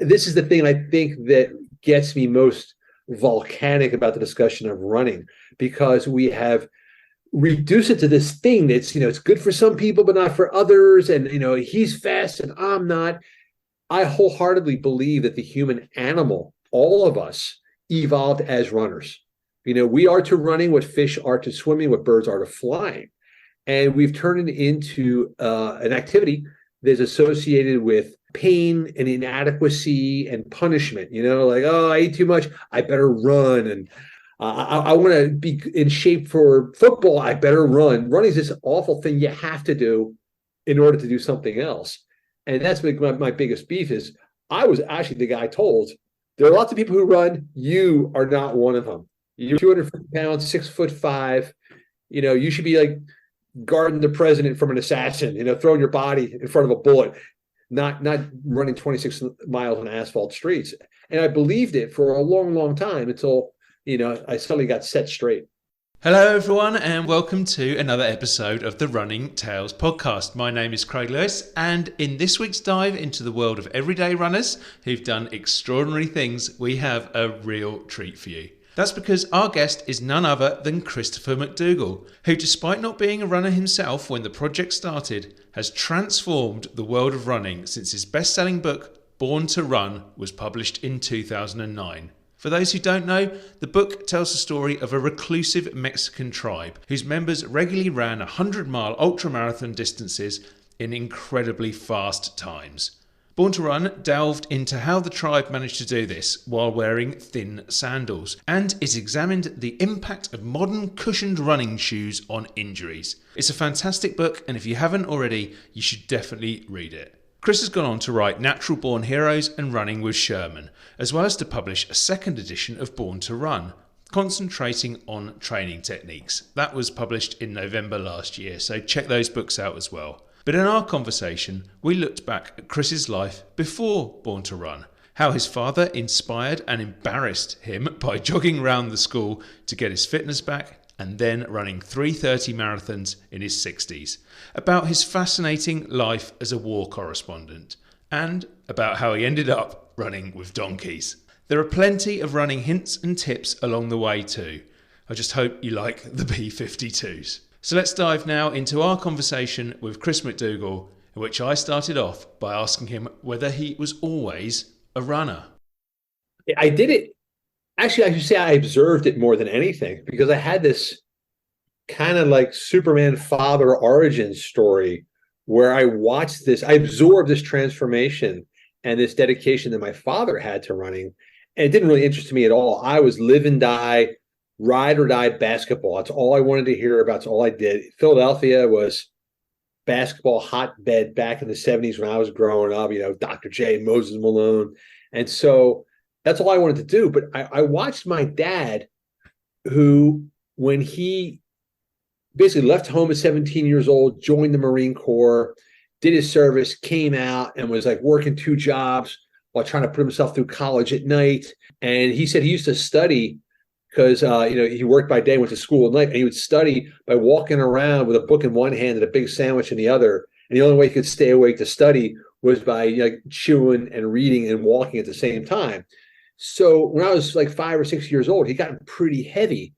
this is the thing I think that gets me most volcanic about the discussion of running, because we have reduced it to this thing that's, it's good for some people, but not for others. And, he's fast and I'm not. I wholeheartedly believe that the human animal, all of us, evolved as runners. We are to running what fish are to swimming, what birds are to flying. And we've turned it into an activity that's associated with pain and inadequacy and punishment. Like, oh, I ate too much, I better run. And I want to be in shape for football, I better run. Running is this awful thing you have to do in order to do something else. And that's my biggest beef is I was actually the guy told, there are lots of people who run, you are not one of them. You're 250 pounds, 6'5". You should be like guarding the president from an assassin, throwing your body in front of a bullet, not running 26 miles on asphalt streets. And I believed it for a long, long time until, I suddenly got set straight. Hello everyone and welcome to another episode of the Running Tales podcast. My name is Craig Lewis, and in this week's dive into the world of everyday runners who've done extraordinary things, we have a real treat for you. That's because our guest is none other than Christopher McDougall, who, despite not being a runner himself when the project started, has transformed the world of running since his best-selling book, Born to Run, was published in 2009. For those who don't know, the book tells the story of a reclusive Mexican tribe whose members regularly ran 100-mile ultramarathon distances in incredibly fast times. Born to Run delved into how the tribe managed to do this while wearing thin sandals, and it examined the impact of modern cushioned running shoes on injuries. It's a fantastic book, and if you haven't already, you should definitely read it. Chris has gone on to write Natural Born Heroes and Running with Sherman, as well as to publish a second edition of Born to Run, concentrating on training techniques. That was published in November last year, so check those books out as well. But in our conversation, we looked back at Chris's life before Born to Run, how his father inspired and embarrassed him by jogging around the school to get his fitness back, and then running 3:30 marathons in his 60s, about his fascinating life as a war correspondent, and about how he ended up running with donkeys. There are plenty of running hints and tips along the way too. I just hope you like the B-52s. So let's dive now into our conversation with Chris McDougall, in which I started off by asking him whether he was always a runner. I did it. Actually, I should say I observed it more than anything, because I had this kind of like Superman father origin story where I watched this, I absorbed this transformation and this dedication that my father had to running. And it didn't really interest me at all. I was live and die, ride or die basketball. That's all I wanted to hear about. That's all I did. Philadelphia was basketball hotbed back in the 70s when I was growing up, Dr. J, Moses Malone. And so that's all I wanted to do. But I watched my dad, who, when he basically left home at 17 years old, joined the Marine Corps, did his service, came out and was like working 2 jobs while trying to put himself through college at night. And he said he used to study because, he worked by day, went to school at night, and he would study by walking around with a book in one hand and a big sandwich in the other. And the only way he could stay awake to study was by chewing and reading and walking at the same time. So when I was like 5 or 6 years old, he got pretty heavy.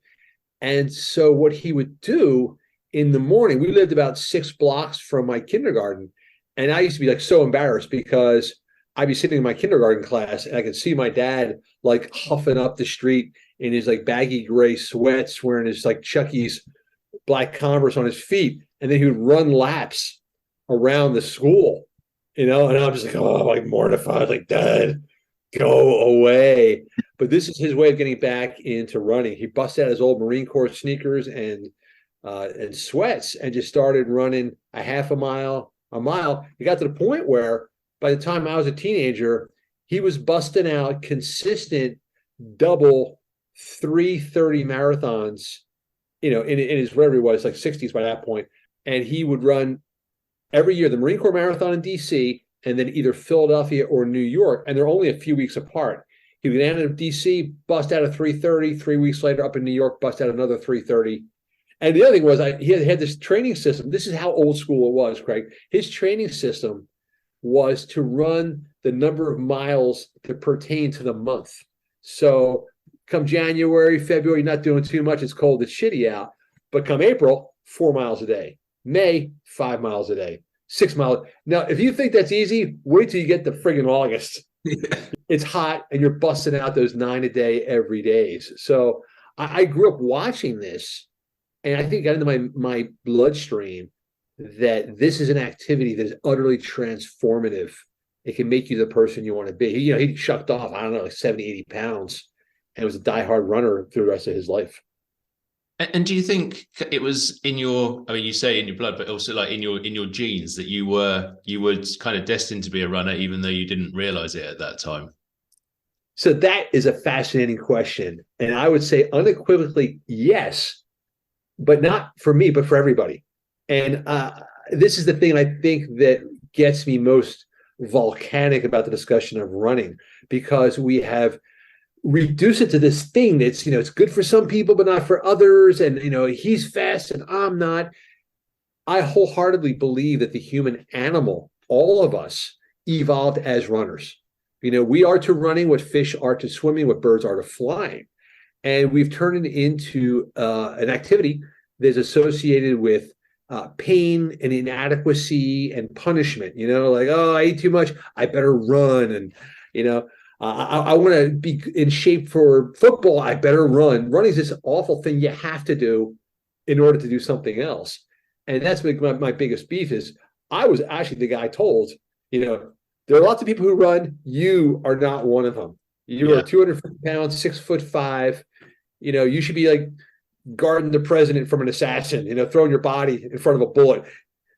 And so what he would do in the morning, we lived about 6 blocks from my kindergarten. And I used to be like so embarrassed because I'd be sitting in my kindergarten class and I could see my dad like huffing up the street in his like baggy gray sweats, wearing his like Chucky's black Converse on his feet. And then he would run laps around the school, and I'm just like, oh, like mortified, like, Dad, go away. But this is his way of getting back into running. He busted out his old Marine Corps sneakers and sweats and just started running a half a mile. He got to the point where by the time I was a teenager, he was busting out consistent double 3:30 marathons, in his whatever he was, like 60s by that point. And he would run every year the Marine Corps Marathon in DC, and then either Philadelphia or New York, and they're only a few weeks apart. He would end up DC, bust out a 3:30. 3 weeks later, up in New York, bust out another 3:30. And the other thing was, he had this training system. This is how old school it was, Craig. His training system was to run the number of miles that pertain to the month. So come January, February, not doing too much. It's cold, it's shitty out. But come April, 4 miles a day. May, 5 miles a day. 6 miles. Now, if you think that's easy, wait till you get to friggin' August. It's hot and you're busting out those 9 a day every days. So I grew up watching this, and I think it got into my bloodstream that this is an activity that is utterly transformative. It can make you the person you want to be. He shucked off, I don't know, like 70, 80 pounds, and was a diehard runner through the rest of his life. And do you think it was in your, I mean, you say in your blood, but also like in your genes that you were kind of destined to be a runner, even though you didn't realize it at that time? So that is a fascinating question. And I would say unequivocally, yes, but not for me, but for everybody. And this is the thing I think that gets me most volcanic about the discussion of running, because we have reduced it to this thing that's, it's good for some people, but not for others. And, he's fast and I'm not. I wholeheartedly believe that the human animal, all of us, evolved as runners. We are to running what fish are to swimming, what birds are to flying. And we've turned it into an activity that's associated with pain and inadequacy and punishment, like, oh, I ate too much, I better run. And, I want to be in shape for football, I better run. Running is this awful thing you have to do in order to do something else. And that's my biggest beef is I was actually the guy told, there are lots of people who run. You are not one of them. You are 250 pounds, 6'5". You should be like guarding the president from an assassin, throwing your body in front of a bullet,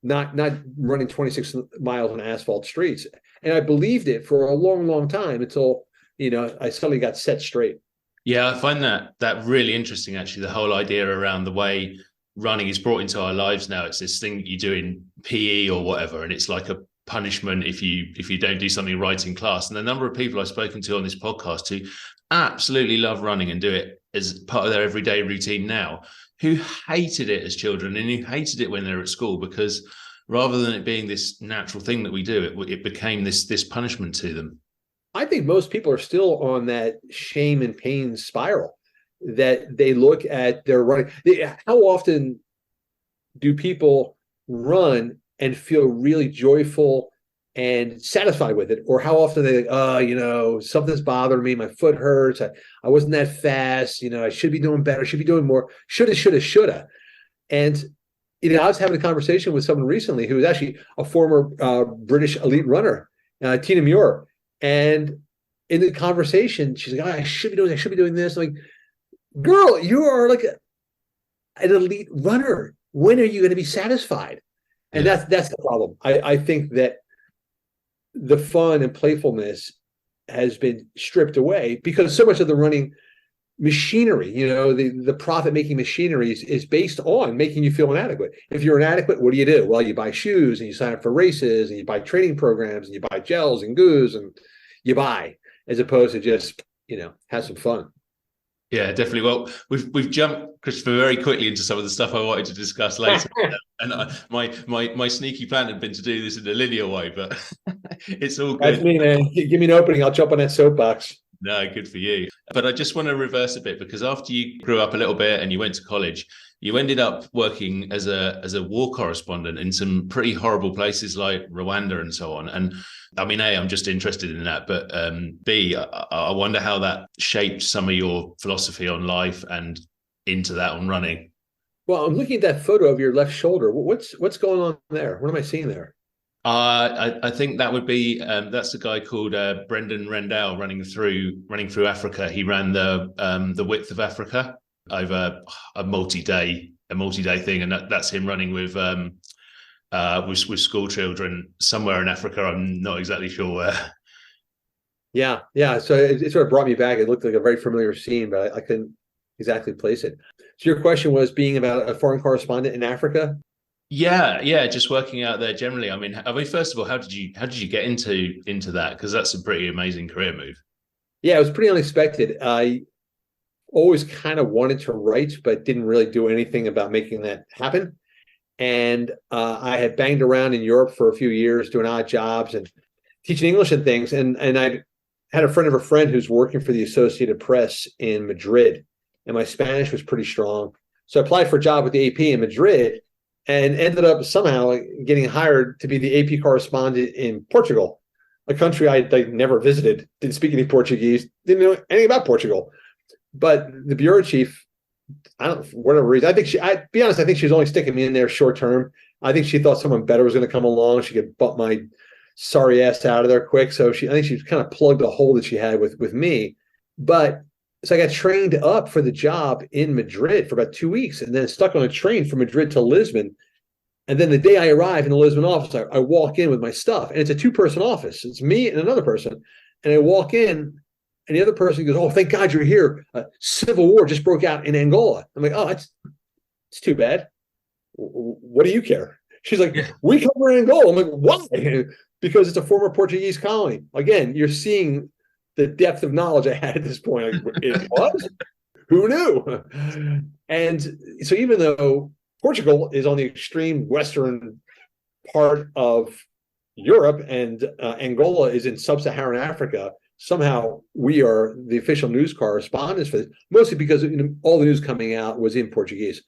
not running 26 miles on asphalt streets. And I believed it for a long, long time until, I suddenly got set straight. Yeah, I find that really interesting, actually, the whole idea around the way running is brought into our lives now. It's this thing that you do in PE or whatever, and it's like a punishment if you don't do something right in class. And the number of people I've spoken to on this podcast who absolutely love running and do it as part of their everyday routine now, who hated it as children and who hated it when they were at school, because rather than it being this natural thing that we do, it became this punishment to them. I think most people are still on that shame and pain spiral, that they look at their running. How often do people run and feel really joyful and satisfied with it? Or how often they think, oh, something's bothering me, my foot hurts, I wasn't that fast, I should be doing better, should be doing more, shoulda. And I was having a conversation with someone recently who was actually a former British elite runner, Tina Muir. And in the conversation, she's like, oh, I should be doing this. I'm like, girl, you are like an elite runner. When are you going to be satisfied? And that's the problem. I think that the fun and playfulness has been stripped away because so much of the running machinery, the profit-making machinery is based on making you feel inadequate. If you're inadequate, what do? Well, you buy shoes and you sign up for races and you buy training programs and you buy gels and goos and you buy, as opposed to just, have some fun. Yeah, definitely. Well, we've jumped, Christopher, very quickly into some of the stuff I wanted to discuss later. And my sneaky plan had been to do this in a linear way, but it's all good. That's me, man. Give me an opening. I'll jump on that soapbox. No, good for you. But I just want to reverse a bit, because after you grew up a little bit and you went to college, you ended up working as a war correspondent in some pretty horrible places like Rwanda and so on. And I mean, A, I'm just interested in that, but B, I wonder how that shaped some of your philosophy on life and into that on running. Well, I'm looking at that photo of your left shoulder. What's going on there? What am I seeing there? I think that would be that's a guy called Brendan Rendell running through Africa. He ran the width of Africa over a multi-day thing, and that's him running with school children somewhere in Africa. I'm not exactly sure where. Yeah. So it sort of brought me back. It looked like a very familiar scene, but I couldn't exactly place it. So your question was being about a foreign correspondent in Africa? Yeah, just working out there generally. I mean, first of all, how did you get into that? Because that's a pretty amazing career move. Yeah, it was pretty unexpected. I always kind of wanted to write, but didn't really do anything about making that happen. And I had banged around in Europe for a few years doing odd jobs, and teaching English and things. And I had a friend of a friend who's working for the Associated Press in Madrid, and my Spanish was pretty strong. So I applied for a job with the AP in Madrid and ended up somehow getting hired to be the AP correspondent in Portugal, a country I never visited, didn't speak any Portuguese, didn't know anything about Portugal. But the bureau chief, I don't, for whatever reason, I be honest, I think she was only sticking me in there short term. I think she thought someone better was going to come along. She could butt my sorry ass out of there quick. So I think she kind of plugged a hole that she had with me. But so I got trained up for the job in Madrid for about 2 weeks, and then stuck on a train from Madrid to Lisbon. And then the day I arrive in the Lisbon office, I walk in with my stuff, and it's a 2-person office. It's me and another person. And I walk in, and the other person goes, "Oh, thank God you're here. Civil war just broke out in Angola." I'm like, "Oh, it's too bad. What do you care?" She's like, "Yeah. We cover Angola." I'm like, "Why?" Because it's a former Portuguese colony. Again, you're seeing the depth of knowledge I had at this point. Like, it was? Who knew? And so even though Portugal is on the extreme western part of Europe and Angola is in sub-Saharan Africa, somehow we are the official news correspondents for this, mostly because all the news coming out was in Portuguese,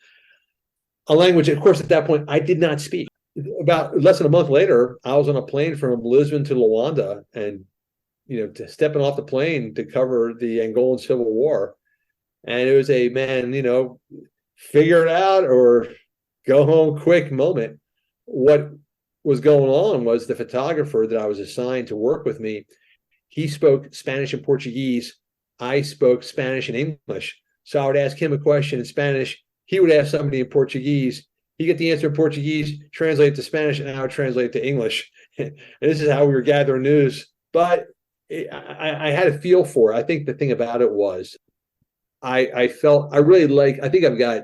a language, of course, at that point I did not speak. About less than a month later, I was on a plane from Lisbon to Luanda, and stepping off the plane to cover the Angolan Civil War, and it was a figure it out or go home quick moment. What was going on was the photographer that I was assigned to work with me, he spoke Spanish and Portuguese. I spoke Spanish and English. So I would ask him a question in Spanish. He would ask somebody in Portuguese. He'd get the answer in Portuguese, translate it to Spanish, and I would translate it to English. And this is how we were gathering news. But I had a feel for it. I think the thing about it was I think I've got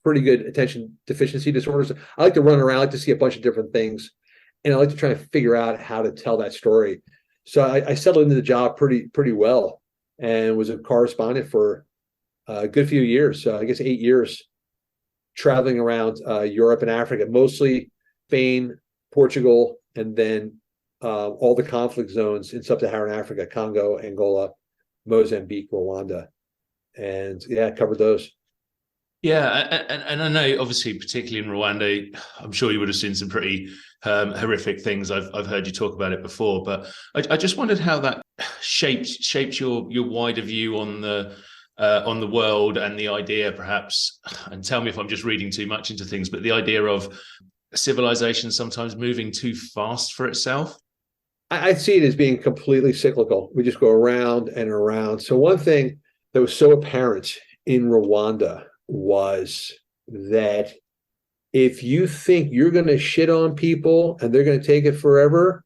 pretty good attention deficiency disorders. I like to run around, I like to see a bunch of different things, and I like to try to figure out how to tell that story. So I settled into the job pretty well, and was a correspondent for a good few years. I guess 8 years, traveling around Europe and Africa, mostly Spain, Portugal, and then all the conflict zones in sub-Saharan Africa: Congo, Angola, Mozambique, Rwanda, and covered those. Yeah, and I know, obviously, particularly in Rwanda, I'm sure you would have seen some pretty horrific things. I've heard you talk about it before, but I just wondered how that shaped your wider view on the world, and the idea, perhaps, and tell me if I'm just reading too much into things, but the idea of civilization sometimes moving too fast for itself. I see it as being completely cyclical. We just go around and around. So one thing that was so apparent in Rwanda was that if you think you're going to shit on people and they're going to take it forever,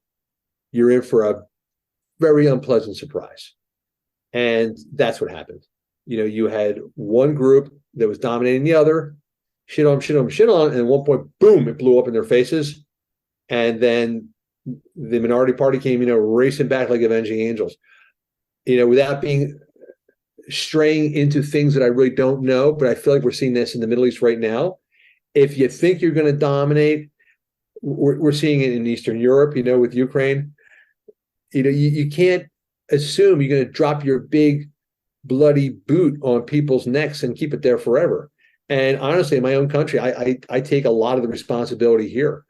you're in for a very unpleasant surprise. And that's what happened. You had one group that was dominating the other, shit on, and at one point, boom, it blew up in their faces. And then the minority party came, racing back like avenging angels, without being straying into things that I really don't know, but I feel like we're seeing this in the Middle East right now. If you think you're going to dominate, we're seeing it in Eastern Europe, with Ukraine. You can't assume you're going to drop your big bloody boot on people's necks and keep it there forever. And honestly, in my own country, I take a lot of the responsibility here.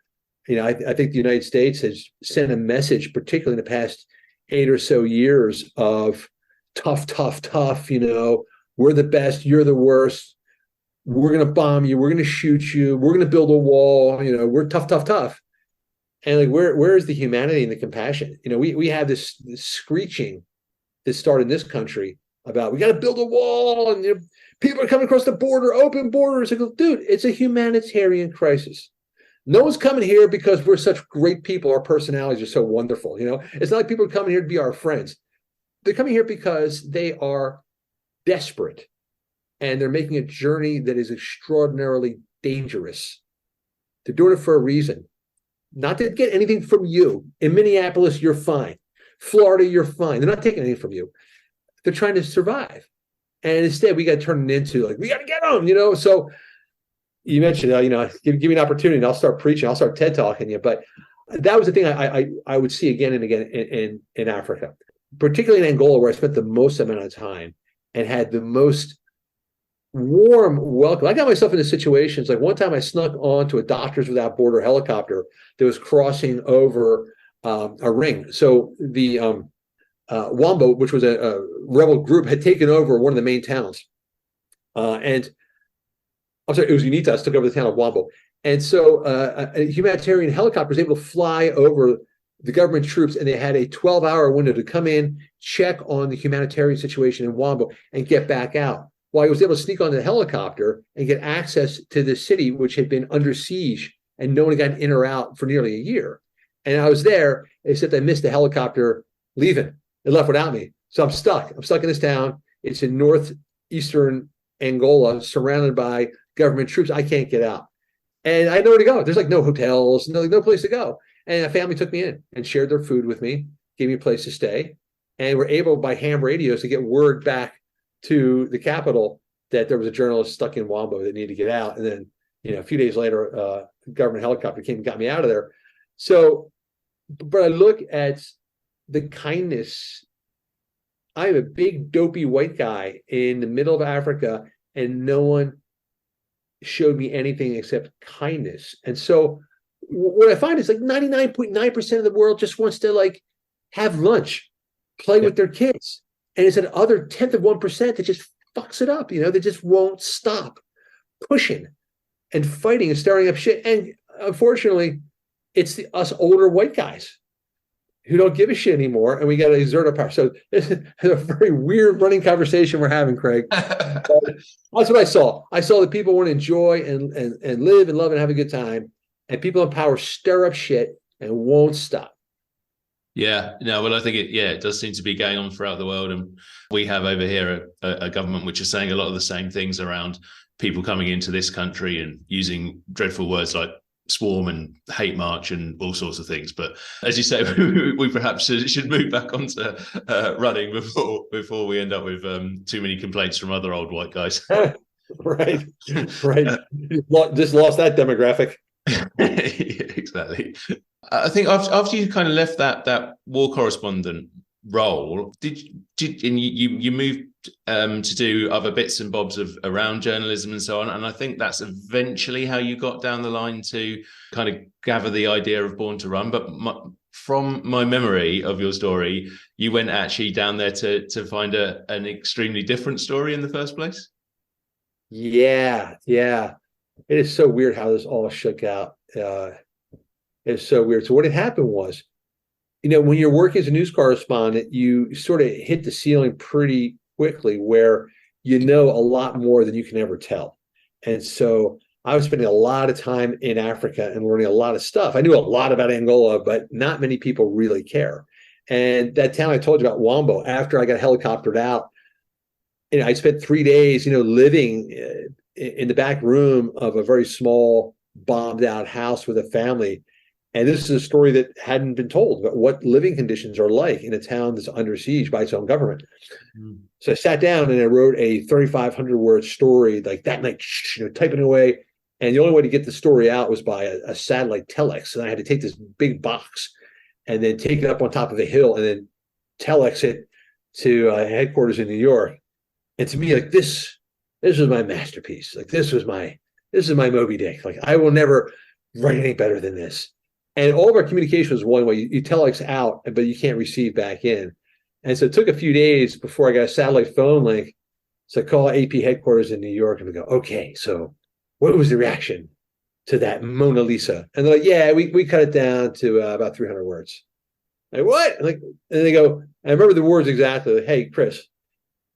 I think the United States has sent a message, particularly in the past 8 or so years, of tough, we're the best, you're the worst, we're going to bomb you, we're going to shoot you, we're going to build a wall, we're tough. And like, where is the humanity and the compassion? We have this screeching that started in this country about, we got to build a wall, and people are coming across the border, open borders. I go, dude, it's a humanitarian crisis. No one's coming here because we're such great people, our personalities are so wonderful. It's not like people are coming here to be our friends. They're coming here because they are desperate, and they're making a journey that is extraordinarily dangerous. They're doing it for a reason, not to get anything from you. In Minneapolis, you're fine. Florida, you're fine. They're not taking anything from you. They're trying to survive. And instead, we got to turn it into, like, we got to get them, So you mentioned, give me an opportunity and I'll start preaching. I'll start TED talking you. But that was the thing I would see again and again in Africa, particularly in Angola, where I spent the most amount of time and had the most warm welcome. I got myself into situations like one time I snuck onto a Doctors Without Border helicopter that was crossing over a ring. So the Wambo, which was a rebel group, had taken over one of the main towns. And I'm sorry, it was Unitas took over the town of Wambo. And so a humanitarian helicopter was able to fly over the government troops, and they had a 12-hour window to come in, check on the humanitarian situation in Wambo, and get back out. Well, I was able to sneak onto the helicopter and get access to the city, which had been under siege, and no one had gotten in or out for nearly a year. And I was there, except I missed the helicopter leaving. It left without me. So I'm stuck. I'm stuck in this town. It's in northeastern Angola, surrounded by government troops. I can't get out. And I had nowhere to go. There's like no hotels, no place to go. And a family took me in and shared their food with me, gave me a place to stay, and were able by ham radios to get word back to the capital that there was a journalist stuck in Wambo that needed to get out. And then, a few days later, a government helicopter came and got me out of there. So, but I look at the kindness. I'm a big, dopey white guy in the middle of Africa, and no one showed me anything except kindness. And so what I find is like 99.9% of the world just wants to like have lunch, play with their kids. And it's that other 1/10% that just fucks it up, they just won't stop pushing and fighting and stirring up shit. And unfortunately, it's us older white guys who don't give a shit anymore, and we got to exert our power. So this is a very weird running conversation we're having, Craig. That's what I saw. I saw that people want to enjoy and live and love and have a good time, and people in power stir up shit and won't stop. Yeah, no, well, I think it does seem to be going on throughout the world. And we have over here a government which is saying a lot of the same things around people coming into this country and using dreadful words like swarm and hate march and all sorts of things. But as you say, we perhaps should move back onto running before we end up with too many complaints from other old white guys. Right. Just lost that demographic. Exactly. I think after you kind of left that war correspondent role, did you moved to do other bits and bobs of around journalism and so on, and I think that's eventually how you got down the line to kind of gather the idea of Born to Run. But from my memory of your story, you went actually down there to find an extremely different story in the first place. Yeah. It is so weird how this all shook out. It's so weird. So what had happened was, when you're working as a news correspondent, you sort of hit the ceiling pretty quickly where a lot more than you can ever tell. And so I was spending a lot of time in Africa and learning a lot of stuff. I knew a lot about Angola, but not many people really care. And that town I told you about, Wambo, after I got helicoptered out, I spent 3 days, living in the back room of a very small bombed out house with a family. And this is a story that hadn't been told about what living conditions are like in a town that's under siege by its own government. Mm. So I sat down and I wrote a 3,500 word story like that night, typing away. And the only way to get the story out was by a satellite telex. And I had to take this big box and then take it up on top of a hill and then telex it to headquarters in New York. And to me, like this was my masterpiece. Like this is my Moby Dick. Like I will never write anything better than this. And all of our communication was one way. You telex out, but you can't receive back in. And so it took a few days before I got a satellite phone link. So I call AP headquarters in New York and we go, okay, so what was the reaction to that Mona Lisa? And they're like, yeah, we cut it down to about 300 words. Like, what? And they go, I remember the words exactly. Like, hey, Chris,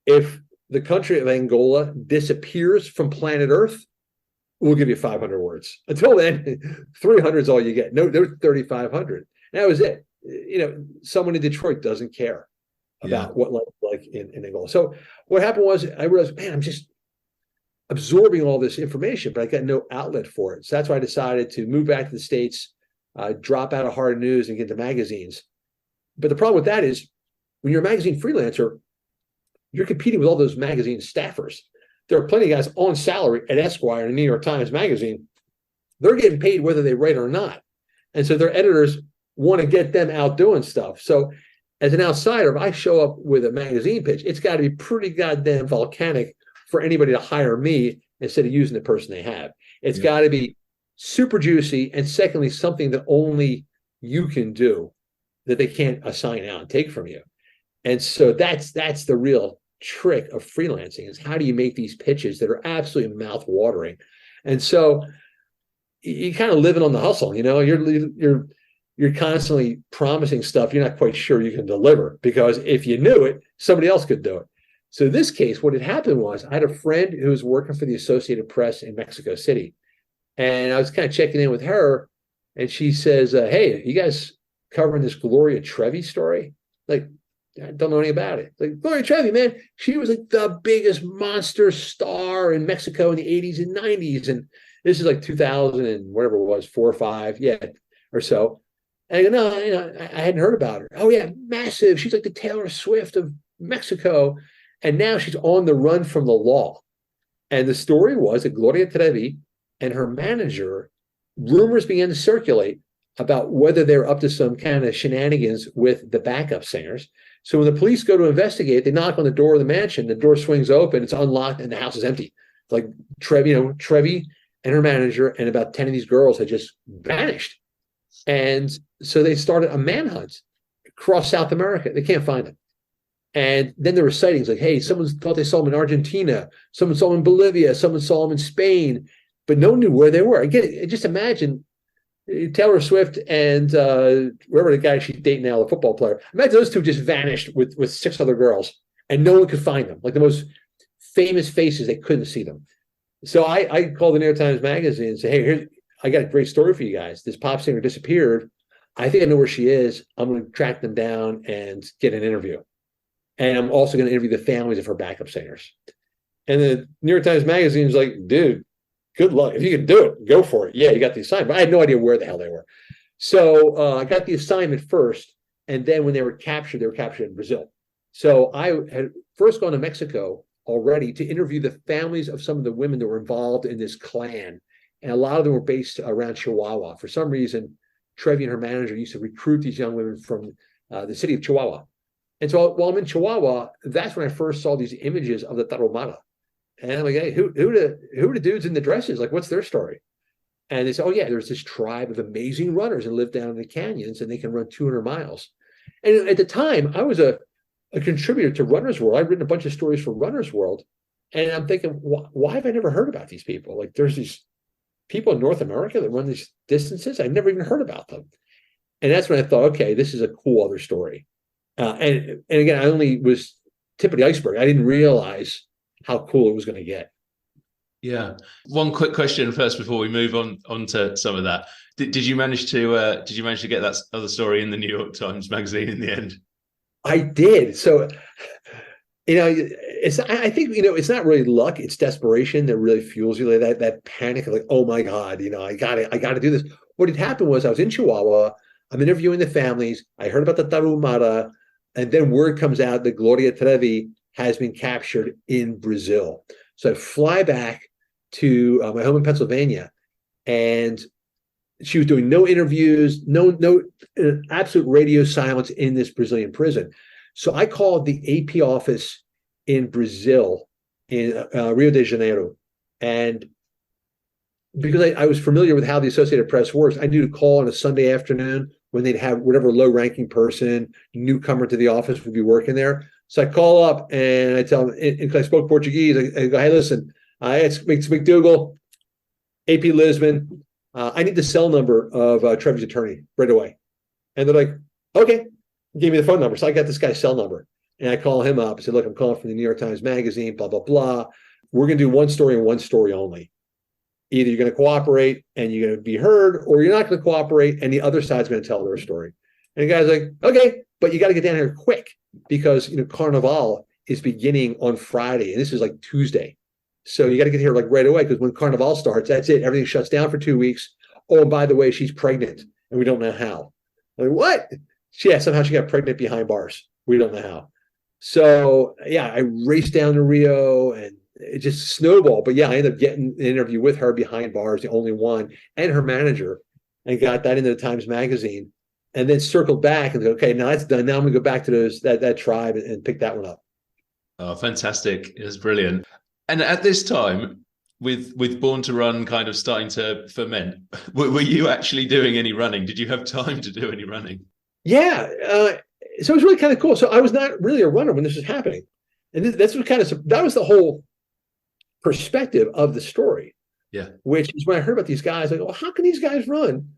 if the country of Angola disappears from planet Earth, we'll give you 500 words. Until then, 300 is all you get. No, there's 3,500. That was it. Someone in Detroit doesn't care about what life is like in Angola. So what happened was I realized, man, I'm just absorbing all this information, but I got no outlet for it. So that's why I decided to move back to the States, drop out of hard news and get into magazines. But the problem with that is when you're a magazine freelancer, you're competing with all those magazine staffers. There are plenty of guys on salary at Esquire and New York Times Magazine. They're getting paid whether they write or not. And so their editors want to get them out doing stuff. So as an outsider, if I show up with a magazine pitch, it's got to be pretty goddamn volcanic for anybody to hire me instead of using the person they have. It's got to be super juicy. And secondly, something that only you can do that they can't assign out and take from you. And so that's the real trick of freelancing, is how do you make these pitches that are absolutely mouth-watering. And so you kind of living on the hustle, you're constantly promising stuff you're not quite sure you can deliver, because if you knew it, somebody else could do it. So in this case, what had happened was I had a friend who was working for the Associated Press in Mexico City, and I was kind of checking in with her, and she says, hey, you guys covering this Gloria Trevi story? Like, I don't know anything about it. Like, Gloria Trevi, man, she was like the biggest monster star in Mexico in the 80s and 90s. And this is like 2000 and whatever it was, 4 or 5, or so. And I go, no, I hadn't heard about her. Oh, yeah, massive. She's like the Taylor Swift of Mexico. And now she's on the run from the law. And the story was that Gloria Trevi and her manager, rumors began to circulate about whether they're up to some kind of shenanigans with the backup singers. So when the police go to investigate, they knock on the door of the mansion, the door swings open, it's unlocked, and the house is empty. Like Trevi and her manager and about 10 of these girls had just vanished. And so they started a manhunt across South America. They can't find them. And then there were sightings like, hey, someone thought they saw them in Argentina, someone saw them in Bolivia, someone saw them in Spain, but no one knew where they were. Again, just imagine Taylor Swift and whoever the guy she's dating now, the football player. Imagine those two just vanished with 6 other girls, and no one could find them. Like the most famous faces, they couldn't see them. So I called the New York Times Magazine and said, hey, I got a great story for you guys. This pop singer disappeared. I think I know where she is. I'm going to track them down and get an interview. And I'm also going to interview the families of her backup singers. And the New York Times Magazine is like, dude, good luck. If you can do it, go for it. Yeah, you got the assignment. But I had no idea where the hell they were. So I got the assignment first. And then when they were captured in Brazil. So I had first gone to Mexico already to interview the families of some of the women that were involved in this clan. And a lot of them were based around Chihuahua. For some reason, Trevi and her manager used to recruit these young women from the city of Chihuahua. And so while I'm in Chihuahua, that's when I first saw these images of the Tarahumara. And I'm like, hey, who are the dudes in the dresses? Like, what's their story? And they said, oh, yeah, there's this tribe of amazing runners that live down in the canyons, and they can run 200 miles. And at the time, I was a contributor to Runner's World. I'd written a bunch of stories for Runner's World. And I'm thinking, why have I never heard about these people? Like, there's these people in North America that run these distances. I've never even heard about them. And that's when I thought, okay, this is a cool other story. And again, I only was tip of the iceberg. I didn't realize how cool it was going to get. Yeah. One quick question first before we move on to some of that. Did you manage to get that other story in the New York Times Magazine in the end? I did. So, I think it's not really luck. It's desperation that really fuels you. Like that panic, like, oh my God, I got to do this. What had happened was I was in Chihuahua. I'm interviewing the families. I heard about the Tarahumara, and then word comes out that Gloria Trevi has been captured in Brazil. So I fly back to my home in Pennsylvania, and she was doing no interviews, no absolute radio silence in this Brazilian prison. So I called the AP office in Brazil, in Rio de Janeiro, and because I was familiar with how the Associated Press works, I knew to call on a Sunday afternoon when they'd have whatever low-ranking person, newcomer to the office would be working there. So I call up and I tell them, and I spoke Portuguese, I go, hey, listen, it's McDougall, AP Lisbon. I need the cell number of Trevi's attorney right away. And they're like, okay, give me the phone number. So I got this guy's cell number. And I call him up. I said, look, I'm calling from the New York Times Magazine, blah, blah, blah. We're going to do one story and one story only. Either you're going to cooperate and you're going to be heard, or you're not going to cooperate and the other side's going to tell their story. And the guy's like, okay, but you got to get down here quick because, Carnival is beginning on Friday. And this is like Tuesday. So you got to get here like right away because when Carnival starts, that's it. Everything shuts down for 2 weeks. Oh, and by the way, she's pregnant and we don't know how. I'm like, what? Yeah, somehow she got pregnant behind bars. We don't know how. So yeah, I raced down to Rio and it just snowballed. But yeah, I ended up getting an interview with her behind bars, the only one, and her manager. and got that into the Times Magazine, and then circled back and go, okay, now that's done. Now I'm going to go back to that tribe and pick that one up. Oh, fantastic. It was brilliant. And at this time, with Born to Run kind of starting to ferment, were you actually doing any running? Did you have time to do any running? Yeah. So it was really kind of cool. So I was not really a runner when this was happening. And that's what that was the whole perspective of the story. Yeah. Which is when I heard about these guys, I go, well, how can these guys run?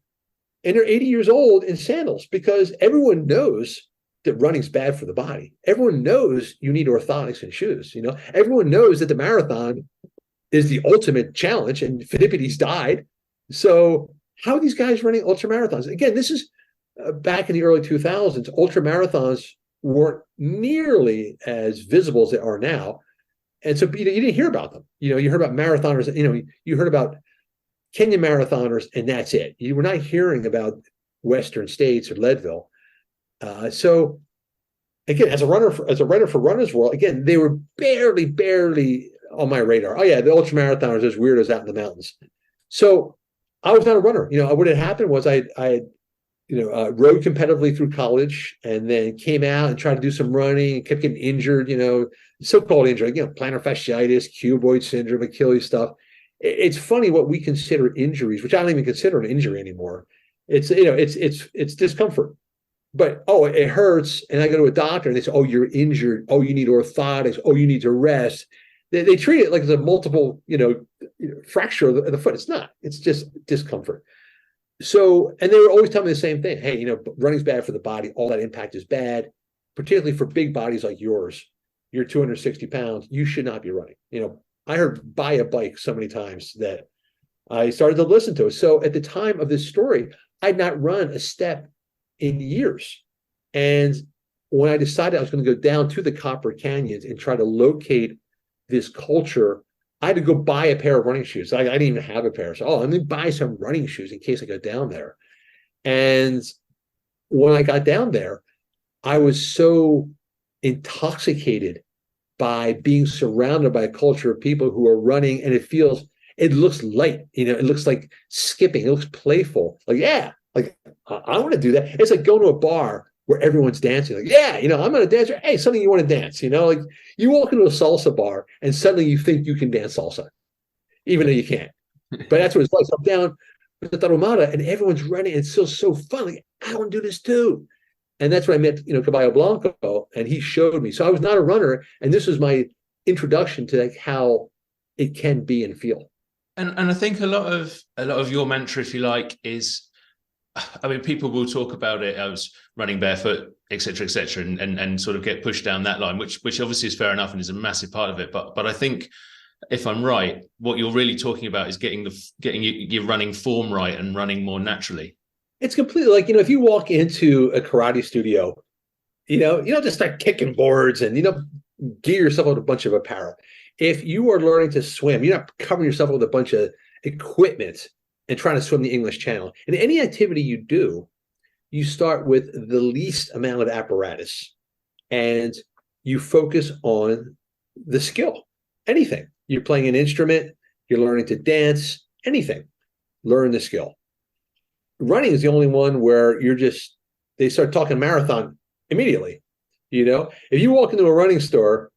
And they're 80 years old in sandals, because everyone knows that running's bad for the body. Everyone knows you need orthotics and shoes. Everyone knows that the marathon is the ultimate challenge, and Phidippides died. So how are these guys running ultra marathons? Again, this is back in the early 2000s. Ultra marathons weren't nearly as visible as they are now. And so you didn't hear about them. You heard about marathoners, you heard about Kenya marathoners, and that's it. You were not hearing about Western States or Leadville. So again, as a writer for Runner's World, again, they were barely on my radar. Oh yeah, the ultra marathoners, those weirdos out in the mountains. So I was not a runner. What had happened was I rode competitively through college, and then came out and tried to do some running, and kept getting injured, so-called injured, plantar fasciitis, cuboid syndrome, Achilles stuff. It's funny what we consider injuries, which I don't even consider an injury anymore. It's discomfort. But, it hurts, and I go to a doctor, and they say, oh, you're injured. Oh, you need orthotics. Oh, you need to rest. They treat it like it's a multiple, fracture of the foot. It's not. It's just discomfort. So, and they were always telling me the same thing. Hey, running's bad for the body. All that impact is bad, particularly for big bodies like yours. You're 260 pounds. You should not be running. I heard buy a bike so many times that I started to listen to it. So at the time of this story, I'd not run a step in years. And when I decided I was going to go down to the Copper Canyons and try to locate this culture, I had to go buy a pair of running shoes. I didn't even have a pair. So, let me buy some running shoes in case I go down there. And when I got down there, I was so intoxicated by being surrounded by a culture of people who are running, and it looks light, it looks like skipping, it looks playful. Like, yeah, like I want to do that. It's like going to a bar where everyone's dancing. Like, yeah, I'm going to dance. Hey, suddenly you want to dance, like you walk into a salsa bar and suddenly you think you can dance salsa, even though you can't. But that's what it's like. So I'm down with the Tarahumara, and everyone's running. It's so fun. Like, I want to do this too. And that's when I met, Caballo Blanco, and he showed me. So I was not a runner, and this was my introduction to how it can be and feel. And I think a lot of your mantra, if you like, is, people will talk about it as running barefoot, et cetera, and sort of get pushed down that line, which obviously is fair enough and is a massive part of it. But I think, if I'm right, what you're really talking about is getting your running form right and running more naturally. It's completely like, if you walk into a karate studio, you don't just start kicking boards and, gear yourself with a bunch of apparel. If you are learning to swim, you're not covering yourself with a bunch of equipment and trying to swim the English Channel. In any activity you do, you start with the least amount of apparatus, and you focus on the skill. Anything. You're playing an instrument, you're learning to dance, anything. Learn the skill. Running is the only one where they start talking marathon immediately. If you walk into a running store,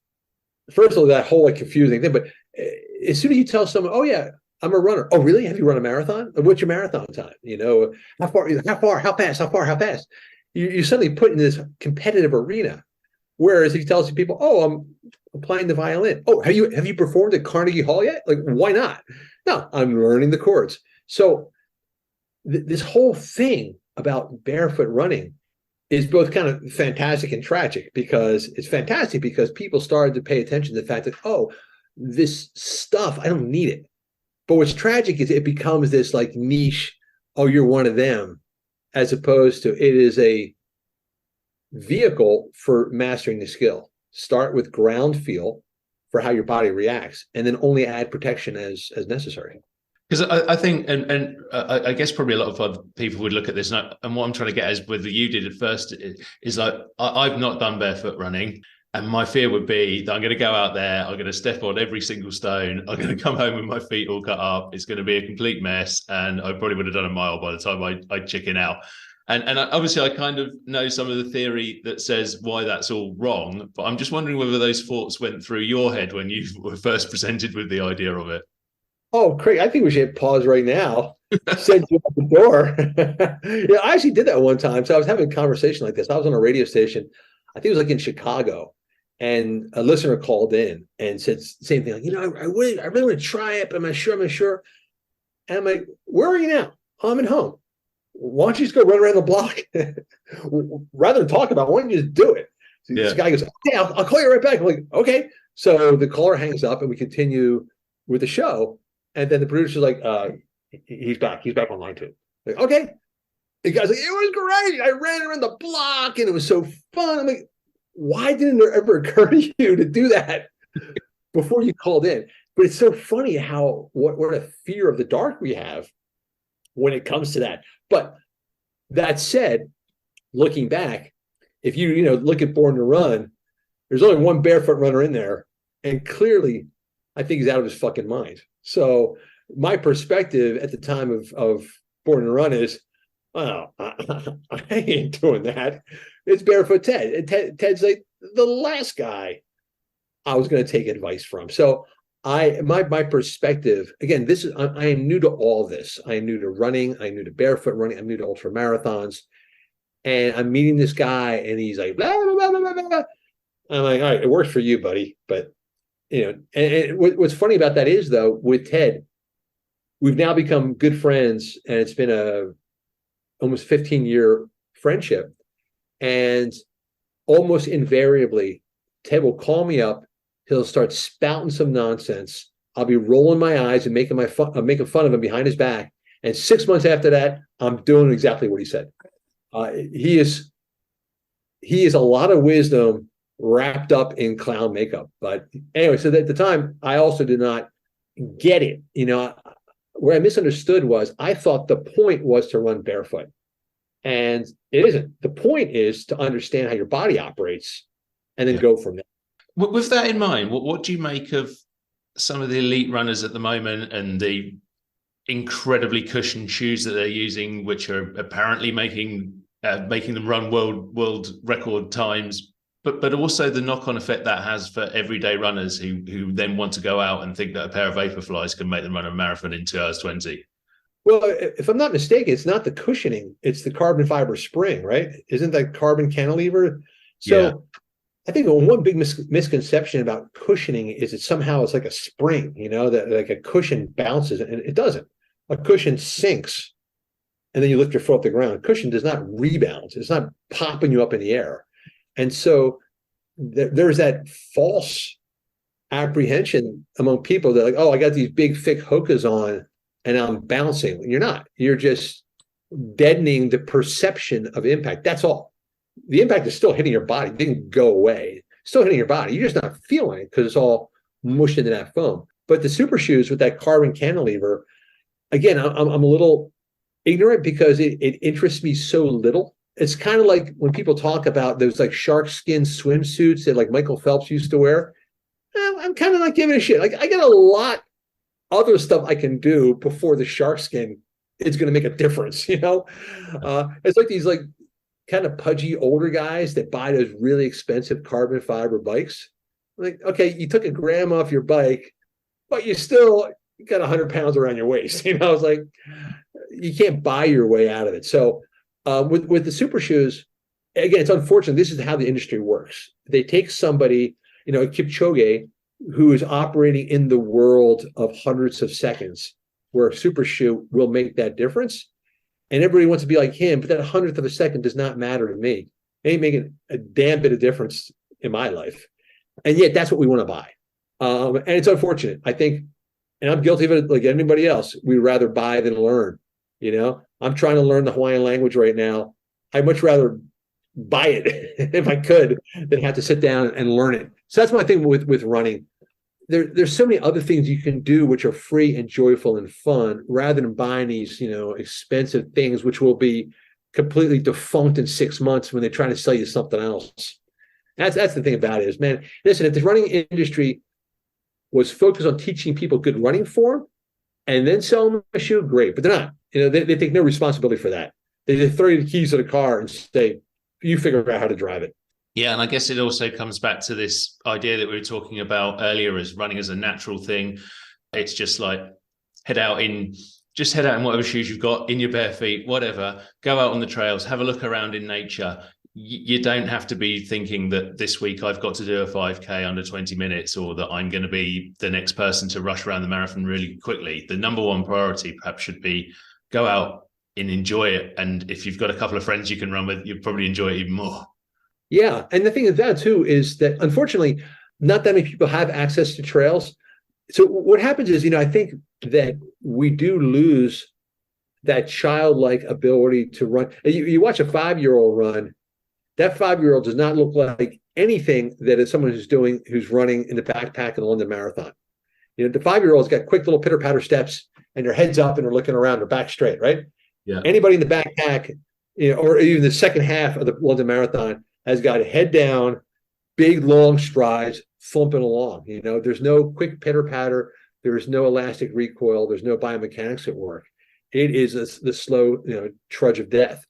first of all, that whole confusing thing, but as soon as you tell someone, oh yeah, I'm a runner. Oh, really? Have you run a marathon? What's your marathon time? How far, how fast? You suddenly put in this competitive arena. Whereas if you tell some people, oh, I'm playing the violin. Oh, have you performed at Carnegie Hall yet? Like, why not? No, I'm learning the chords. So this whole thing about barefoot running is both kind of fantastic and tragic, because it's fantastic because people started to pay attention to the fact that, oh, this stuff, I don't need it. But what's tragic is it becomes this like niche, oh, you're one of them, as opposed to it is a vehicle for mastering the skill. Start with ground feel for how your body reacts, and then only add protection as necessary. Because I think, and I guess probably a lot of other people would look at this, and what I'm trying to get at is whether you did at first is like, I've not done barefoot running. And my fear would be that I'm going to go out there, I'm going to step on every single stone, I'm going to come home with my feet all cut up. It's going to be a complete mess, and I probably would have done a mile by the time I chicken out. And obviously, I kind of know some of the theory that says why that's all wrong, but I'm just wondering whether those thoughts went through your head when you were first presented with the idea of it. Oh, Craig, I think we should pause right now. Send you out the door. Yeah, I actually did that one time. So I was having a conversation like this. I was on a radio station. I think it was like in Chicago, and a listener called in and said the same thing. Like, I really want to try it, but I'm not sure. I'm not sure. And I'm like, where are you now? Oh, I'm at home. Why don't you just go run around the block? Rather than talk about it, why don't you just do it? So Yeah. this guy goes, okay, I'll call you right back. I'm like, okay. So the caller hangs up and we continue with the show. And then the producer's like, he's back. He's back online too. Like, okay. The guy's like, it was great. I ran around the block and it was so fun. I'm like, why didn't it ever occur to you to do that before you called in? But it's so funny how what a fear of the dark we have when it comes to that. But that said, looking back, if you look at Born to Run, there's only one barefoot runner in there, and clearly, I think he's out of his fucking mind. So my perspective at the time of Born to Run is, oh, I ain't doing that. It's Barefoot Ted. And Ted's like the last guy I was going to take advice from. So my perspective, again, I am new to all this. I am new to running. I'm new to barefoot running. I'm new to ultra marathons. And I'm meeting this guy and he's like, blah, blah, blah, blah, blah, blah. I'm like, all right, it works for you, buddy. But, and what's funny about that is, though, with Ted, we've now become good friends, and it's been a almost 15-year friendship. And almost invariably, Ted will call me up. He'll start spouting some nonsense. I'll be rolling my eyes and making fun of him behind his back. And 6 months after that, I'm doing exactly what he said. He is a lot of wisdom wrapped up in clown makeup. But anyway, so at the time, I also did not get it. Where I misunderstood was I thought the point was to run barefoot. And it isn't. The point is to understand how your body operates and then go from there. With that in mind, what do you make of some of the elite runners at the moment and the incredibly cushioned shoes that they're using, which are apparently making them run world record times, but also the knock-on effect that has for everyday runners who then want to go out and think that a pair of Vaporflies can make them run a marathon in 2 hours 20? Well, if I'm not mistaken, it's not the cushioning, it's the carbon fiber spring, right? Isn't that carbon cantilever? So yeah. I think one big misconception about cushioning is that somehow it's like a spring, that like a cushion bounces, and it doesn't. A cushion sinks, and then you lift your foot off the ground. A cushion does not rebound. It's not popping you up in the air. And so there's that false apprehension among people that like, oh, I got these big, thick Hokas on, and I'm bouncing. You're not. You're just deadening the perception of impact. That's all. The impact is still hitting your body. It didn't go away. It's still hitting your body. You're just not feeling it because it's all mushed into that foam. But the super shoes with that carbon cantilever, again, I'm a little ignorant because it interests me so little. It's kind of like when people talk about those like shark skin swimsuits that like Michael Phelps used to wear. I'm kind of not giving a shit. Like I got a lot other stuff I can do before the shark skin is going to make a difference. It's like these like kind of pudgy older guys that buy those really expensive carbon fiber bikes. Like, okay, you took a gram off your bike, but you still got 100 pounds around your waist. It's like you can't buy your way out of it. So with the super shoes, again, it's unfortunate. This is how the industry works. They take somebody, Kipchoge, who is operating in the world of hundreds of seconds, where a super shoe will make that difference. And everybody wants to be like him, but that 100th of a second does not matter to me. It ain't making a damn bit of difference in my life. And yet that's what we want to buy. And it's unfortunate. I think, and I'm guilty of it like anybody else, we'd rather buy than learn. I'm trying to learn the Hawaiian language right now. I'd much rather buy it if I could than have to sit down and learn it. So that's my thing with running. There's so many other things you can do which are free and joyful and fun rather than buying these, expensive things which will be completely defunct in 6 months when they're trying to sell you something else. That's the thing about it is, man, listen, if the running industry was focused on teaching people good running form and then sell them a shoe, great. But they're not. They take no responsibility for that. They just throw you the keys to the car and say, you figure out how to drive it. Yeah, and I guess it also comes back to this idea that we were talking about earlier as running as a natural thing. It's just like head out in whatever shoes you've got, in your bare feet, whatever. Go out on the trails, have a look around in nature. You don't have to be thinking that this week I've got to do a 5K under 20 minutes or that I'm going to be the next person to rush around the marathon really quickly. The number one priority perhaps should be go out and enjoy it. And if you've got a couple of friends you can run with, you'll probably enjoy it even more. Yeah. And the thing is that too is that unfortunately, not that many people have access to trails. So what happens is, I think that we do lose that childlike ability to run. You watch a 5-year-old run, that 5-year-old does not look like anything that is someone who's running in the backpack in the London Marathon. The 5-year-old's got quick little pitter patter steps and their heads up and they're looking around, their back straight, right? Yeah. Anybody in the backpack, or even the second half of the London Marathon has got head down, big long strides, thumping along. There's no quick pitter patter. There is no elastic recoil. There's no biomechanics at work. It is the slow, trudge of death.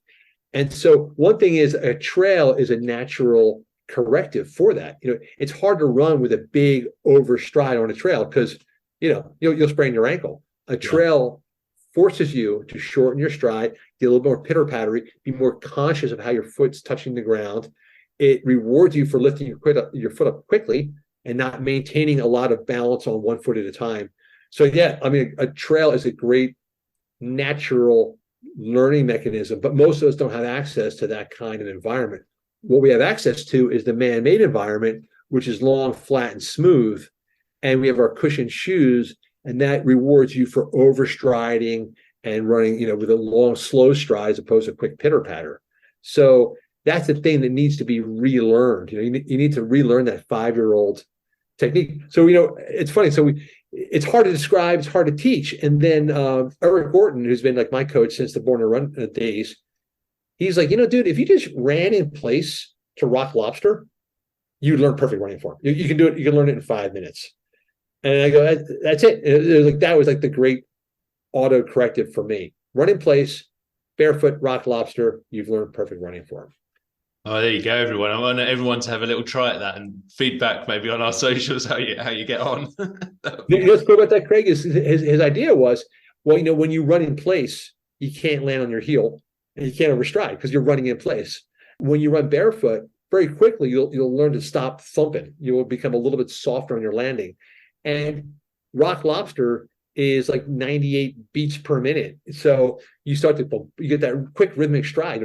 And so one thing is a trail is a natural corrective for that. It's hard to run with a big overstride on a trail because, you'll sprain your ankle. A trail forces you to shorten your stride, get a little more pitter pattery, be more conscious of how your foot's touching the ground. It rewards you for lifting your foot up quickly and not maintaining a lot of balance on one foot at a time. So yeah, a trail is a great natural learning mechanism, but most of us don't have access to that kind of environment. What we have access to is the man-made environment, which is long, flat, and smooth. And we have our cushioned shoes, and that rewards you for overstriding and running, with a long, slow stride as opposed to quick pitter patter. So that's the thing that needs to be relearned. You need to relearn that 5-year-old technique. So, it's funny. So it's hard to describe, it's hard to teach. And then Eric Gorton, who's been like my coach since the Born to Run days, he's like, dude, if you just ran in place to Rock Lobster, you'd learn perfect running form. You can do it. You can learn it in 5 minutes. And I go, that's it. That was like the great auto corrective for me. Run in place, barefoot, Rock Lobster, you've learned perfect running form. Oh, there you go, everyone. I want everyone to have a little try at that and feedback maybe on our socials how you get on. What's cool about that, Craig, is his idea was, well, when you run in place, you can't land on your heel and you can't overstride because you're running in place. When you run barefoot, very quickly you'll learn to stop thumping. You will become a little bit softer on your landing. And Rock Lobster is like 98 beats per minute. So you start to, you get that quick rhythmic stride,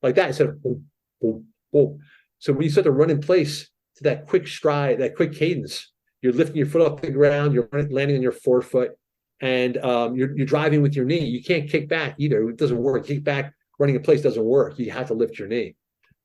like that instead of boom, boom, boom. So when you start to run in place to that quick stride, that quick cadence, you're lifting your foot off the ground, you're landing on your forefoot, and you're driving with your knee. You can't kick back either. It doesn't work. Kick back, running in place doesn't work. You have to lift your knee.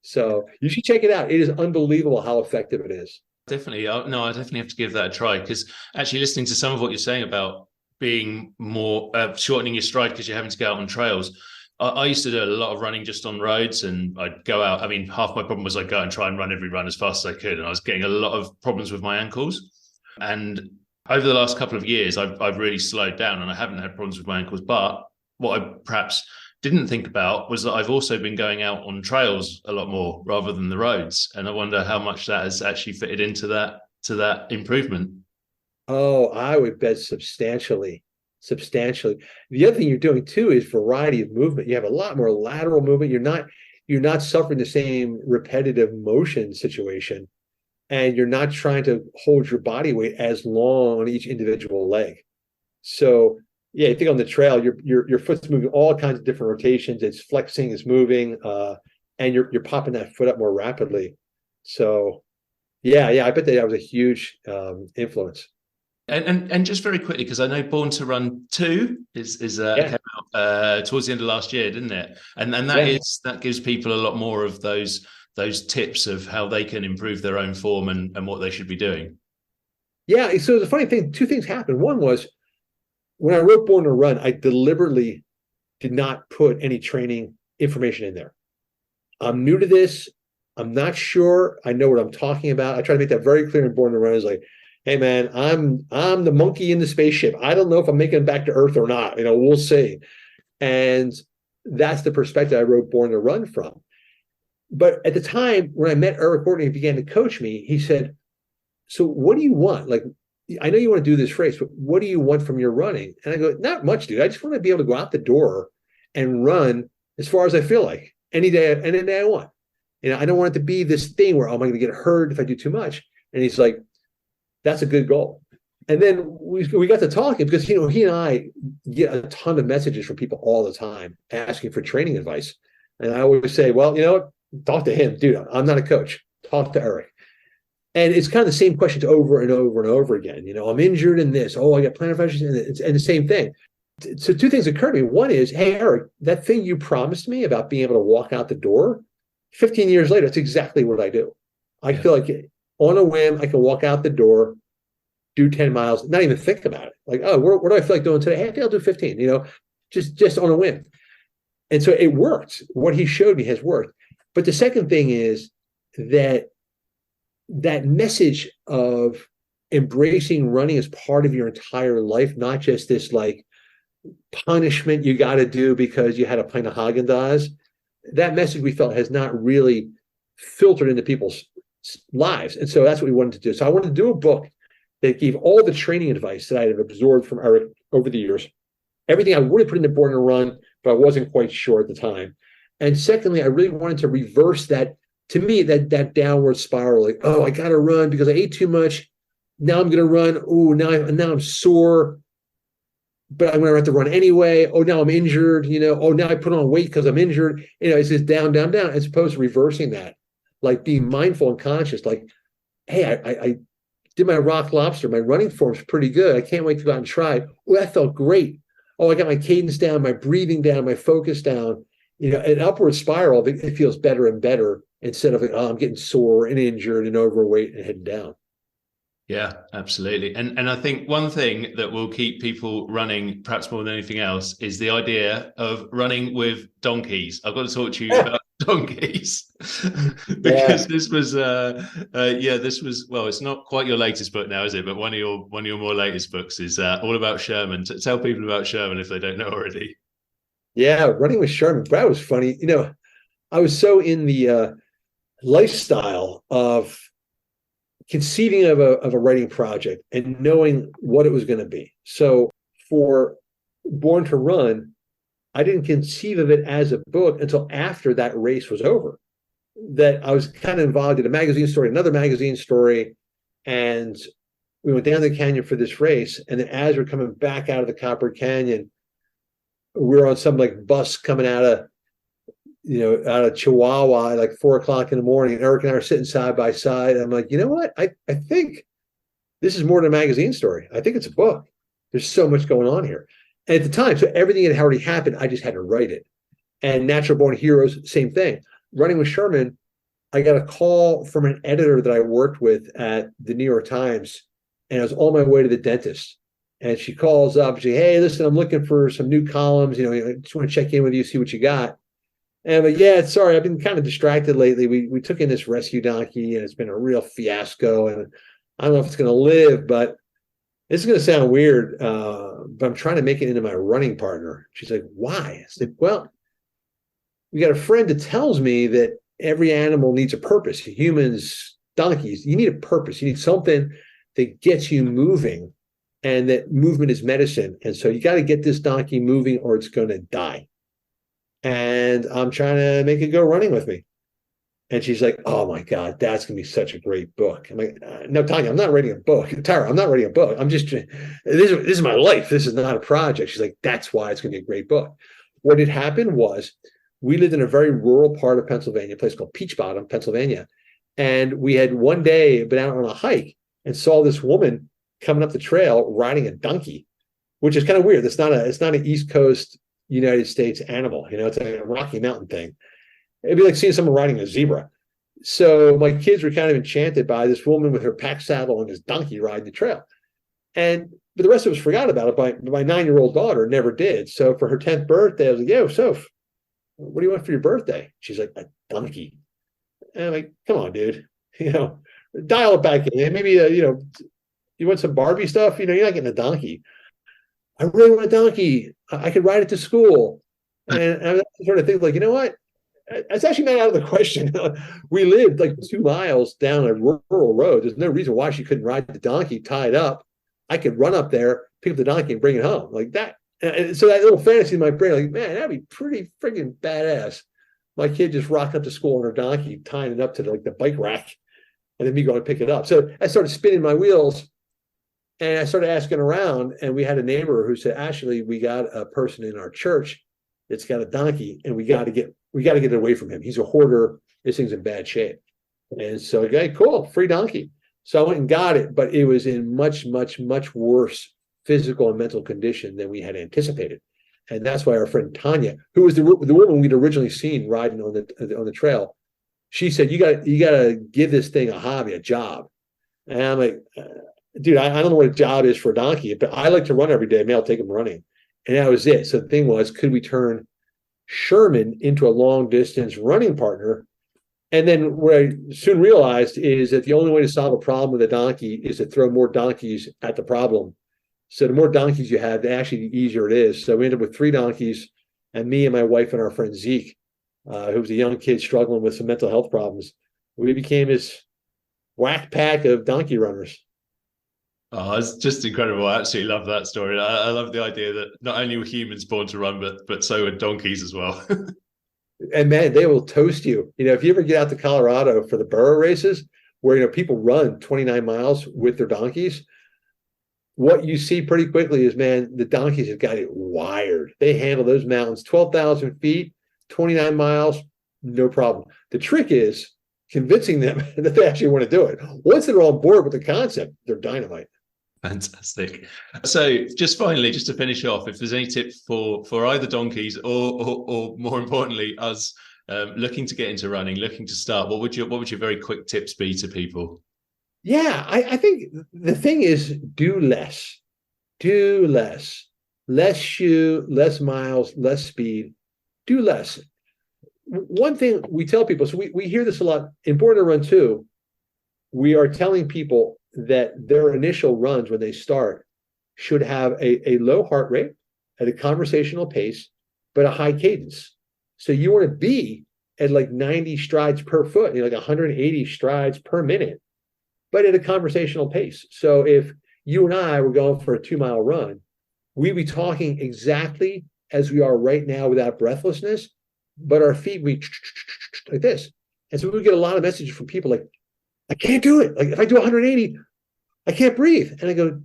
So you should check it out. It is unbelievable how effective it is. Definitely. I definitely have to give that a try because actually listening to some of what you're saying about being more shortening your stride because you're having to go out on trails. I used to do a lot of running just on roads and I'd go out. Half my problem was I'd go out and try and run every run as fast as I could. And I was getting a lot of problems with my ankles. And over the last couple of years, I've really slowed down and I haven't had problems with my ankles. But what I perhaps didn't think about was that I've also been going out on trails a lot more rather than the roads. And I wonder how much that has actually fitted into that improvement. Oh, I would bet substantially. The other thing you're doing too is variety of movement. You have a lot more lateral movement. You're not suffering the same repetitive motion situation, and you're not trying to hold your body weight as long on each individual leg. So yeah, I think on the trail, your foot's moving all kinds of different rotations. It's flexing, it's moving, and you're popping that foot up more rapidly. So yeah, I bet that was a huge influence. And just very quickly, because I know Born to Run 2 came out towards the end of last year, didn't it? And that gives people a lot more of those tips of how they can improve their own form and what they should be doing. Yeah. So the funny thing, two things happened. One was when I wrote Born to Run, I deliberately did not put any training information in there. I'm new to this. I'm not sure I know what I'm talking about. I try to make that very clear in Born to Run. Is like, hey man, I'm the monkey in the spaceship. I don't know if I'm making it back to Earth or not. We'll see. And that's the perspective I wrote Born to Run from. But at the time when I met Eric Courtney and began to coach me, he said, so what do you want? Like, I know you want to do this race, but what do you want from your running? And I go, not much, dude. I just want to be able to go out the door and run as far as I feel like any day I want. I don't want it to be this thing where, oh, am I going to get hurt if I do too much? And he's like, that's a good goal. And then we got to talking because, he and I get a ton of messages from people all the time asking for training advice. And I always say, well, talk to him, dude. I'm not a coach. Talk to Eric. And it's kind of the same questions over and over and over again. I'm injured in this. Oh, I got plantar fasciitis, and the same thing. So two things occurred to me. One is, hey, Eric, that thing you promised me about being able to walk out the door, 15 years later, it's exactly what I do. I feel like on a whim, I can walk out the door, do 10 miles, not even think about it. Like, oh, what do I feel like doing today? Hey, I think I'll do 15, just on a whim. And so it worked. What he showed me has worked. But the second thing is that message of embracing running as part of your entire life, not just this like punishment you got to do because you had a pint of Haagen-Dazs. That message we felt has not really filtered into people's lives. And so that's what we wanted to do. So I wanted to do a book that gave all the training advice that I had absorbed from Eric over the years. Everything I would have put into Born to Run, but I wasn't quite sure at the time. And secondly, I really wanted to reverse that, to me, that downward spiral, like, oh, I got to run because I ate too much. Now I'm going to run. Oh, now I'm sore, but I'm going to have to run anyway. Oh, now I'm injured. Oh, now I put on weight because I'm injured. It's just down, down, down, as opposed to reversing that, like being mindful and conscious. Like, hey, I did my rock lobster. My running form's pretty good. I can't wait to go out and try it. Oh, that felt great. Oh, I got my cadence down, my breathing down, my focus down. An upward spiral, it feels better and better instead of, oh, I'm getting sore and injured and overweight and heading down. Yeah, absolutely. And I think one thing that will keep people running, perhaps more than anything else, is the idea of running with donkeys. I've got to talk to you about donkeys because this was well, it's not quite your latest book now, is it? But one of your more latest books is all about Sherman. Tell people about Sherman if they don't know already. Yeah, running with Sherman. That was funny. I was so in the lifestyle of conceiving of a writing project and knowing what it was going to be. So for Born to Run, I didn't conceive of it as a book until after that race was over. That I was kind of involved in a magazine story, another magazine story, and we went down the canyon for this race. And then as we're coming back out of the Copper Canyon, we were on some like bus coming out of Chihuahua at like 4:00 in the morning. Eric and I are sitting side by side. I'm like, you know what? I think this is more than a magazine story. I think it's a book. There's so much going on here. And at the time, so everything had already happened. I just had to write it. And Natural Born Heroes, same thing. Running with Sherman, I got a call from an editor that I worked with at the New York Times, and I was on my way to the dentist. And she calls up, she, hey, listen, I'm looking for some new columns. I just want to check in with you, see what you got. And I'm like, yeah, sorry, I've been kind of distracted lately. We took in this rescue donkey, and it's been a real fiasco. And I don't know if it's going to live, but this is going to sound weird, but I'm trying to make it into my running partner. She's like, why? I said, well, we got a friend that tells me that every animal needs a purpose. Humans, donkeys, you need a purpose. You need something that gets you moving. And that movement is medicine. And so you got to get this donkey moving or it's going to die. And I'm trying to make it go running with me. And she's like, oh my God, that's going to be such a great book. I'm like, no, Tanya, I'm not writing a book. Tara, I'm not writing a book. I'm just, this is my life. This is not a project. She's like, that's why it's going to be a great book. What had happened was we lived in a very rural part of Pennsylvania, a place called Peach Bottom, Pennsylvania. And we had one day been out on a hike and saw this woman coming up the trail riding a donkey, which is kind of weird. It's not an East Coast United States animal. It's a Rocky Mountain thing. It'd be like seeing someone riding a zebra. So my kids were kind of enchanted by this woman with her pack saddle and this donkey riding the trail. But the rest of us forgot about it. But my 9-year-old daughter never did. So for her 10th birthday, I was like, yo, Soph, what do you want for your birthday? She's like, a donkey. And I'm like, come on, dude. Dial it back in. Maybe, you want some Barbie stuff? You're not getting a donkey. I really want a donkey. I could ride it to school. And I sort of think like, you know what? It's actually not out of the question. We lived like 2 miles down a rural road. There's no reason why she couldn't ride the donkey tied up. I could run up there, pick up the donkey, and bring it home like that. And so that little fantasy in my brain, like, man, that'd be pretty freaking badass. My kid just rocking up to school on her donkey, tying it up to like the bike rack, and then me going to pick it up. So I started spinning my wheels, and I started asking around. And we had a neighbor who said, actually, we got a person in our church that's got a donkey, and we got to get it away from him. He's a hoarder. This thing's in bad shape. And so, okay, cool, free donkey. So I went and got it, but it was in much, much, much worse physical and mental condition than we had anticipated. And that's why our friend Tanya, who was the woman we'd originally seen riding on the trail, she said, you got to give this thing a hobby, a job. And I'm like, dude, I don't know what a job is for a donkey, but I like to run every day. Maybe I'll take him running. And that was it. So the thing was, could we turn Sherman into a long distance running partner? And then what I soon realized is that the only way to solve a problem with a donkey is to throw more donkeys at the problem. So the more donkeys you have, actually the easier it is. So we ended up with 3 donkeys, and me and my wife and our friend Zeke, who was a young kid struggling with some mental health problems, we became this whack pack of donkey runners. Oh, it's just incredible. I absolutely love that story. I love the idea that not only were humans born to run, but so were donkeys as well. And man, they will toast you. If you ever get out to Colorado for the burro races, where people run 29 miles with their donkeys, what you see pretty quickly is, man, the donkeys have got it wired. They handle those mountains, 12,000 feet, 29 miles, no problem. The trick is convincing them that they actually want to do it. Once they're on board with the concept, they're dynamite. Fantastic. So just finally, just to finish off, if there's any tip for either donkeys or more importantly, us looking to get into running, looking to start, what would your very quick tips be to people? Yeah, I think the thing is, do less. Do less. Less shoe, less miles, less speed. Do less. One thing we tell people, so we hear this a lot, in Born to Run 2, we are telling people that their initial runs when they start should have a low heart rate at a conversational pace, but a high cadence. So you want to be at like 90 strides per foot, like 180 strides per minute, but at a conversational pace. So if you and I were going for a 2-mile run, we'd be talking exactly as we are right now without breathlessness, but our feet would be like this. And so we would get a lot of messages from people like, I can't do it. Like if I do 180, I can't breathe. And I go,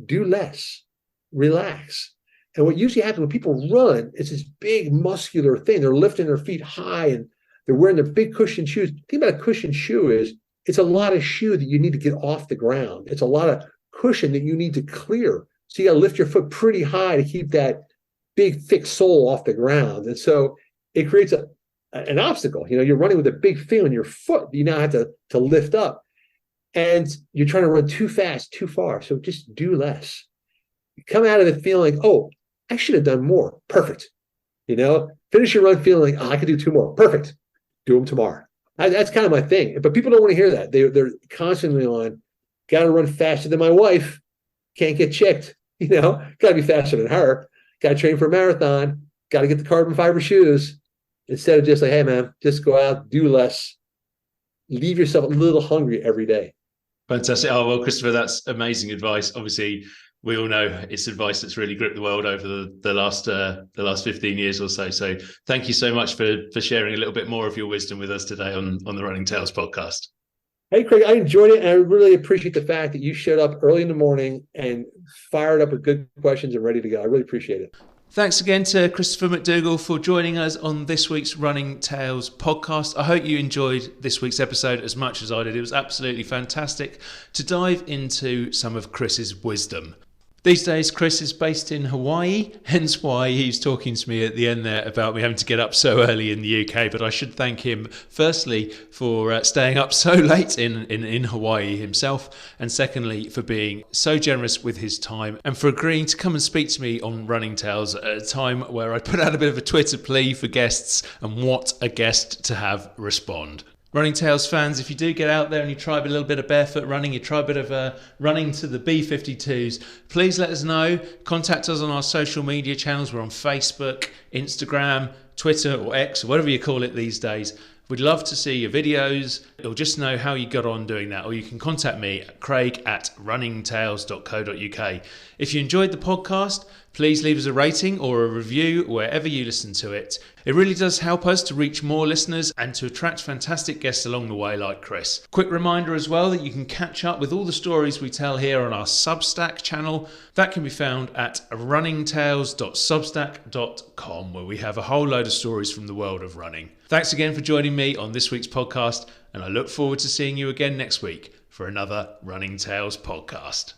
do less, relax. And what usually happens when people run, it's this big muscular thing. They're lifting their feet high and they're wearing their big cushion shoes. The thing about a cushion shoe is it's a lot of shoe that you need to get off the ground. It's a lot of cushion that you need to clear. So you got to lift your foot pretty high to keep that big, thick sole off the ground. And so it creates an obstacle. You're running with a big thing on your foot. You now have to lift up. And you're trying to run too fast, too far. So just do less. You come out of it feeling like, oh, I should have done more. Perfect. Finish your run feeling like, oh, I could do 2 more. Perfect. Do them tomorrow. That's kind of my thing. But people don't want to hear that. They're constantly on, got to run faster than my wife. Can't get checked. Got to be faster than her. Got to train for a marathon. Got to get the carbon fiber shoes. Instead of just like, hey, man, just go out, do less. Leave yourself a little hungry every day. Fantastic. Oh, well, Christopher, that's amazing advice. Obviously, we all know it's advice that's really gripped the world over the last 15 years or so. So thank you so much for sharing a little bit more of your wisdom with us today on the Running Tales podcast. Hey, Craig, I enjoyed it. And I really appreciate the fact that you showed up early in the morning and fired up with good questions and ready to go. I really appreciate it. Thanks again to Christopher McDougall for joining us on this week's Running Tales podcast. I hope you enjoyed this week's episode as much as I did. It was absolutely fantastic to dive into some of Chris's wisdom. These days, Chris is based in Hawaii, hence why he's talking to me at the end there about me having to get up so early in the UK. But I should thank him, firstly, for staying up so late in Hawaii himself, and secondly, for being so generous with his time and for agreeing to come and speak to me on Running Tales at a time where I put out a bit of a Twitter plea for guests, and what a guest to have respond. Running Tales fans, if you do get out there and you try a little bit of barefoot running, you try a bit of running to the B-52s, please let us know. Contact us on our social media channels. We're on Facebook, Instagram, Twitter or X, or whatever you call it these days. We'd love to see your videos or just know how you got on doing that. Or you can contact me at craig@runningtales.co.uk. If you enjoyed the podcast, please leave us a rating or a review wherever you listen to it. It really does help us to reach more listeners and to attract fantastic guests along the way like Chris. Quick reminder as well that you can catch up with all the stories we tell here on our Substack channel. That can be found at runningtales.substack.com, where we have a whole load of stories from the world of running. Thanks again for joining me on this week's podcast, and I look forward to seeing you again next week for another Running Tales podcast.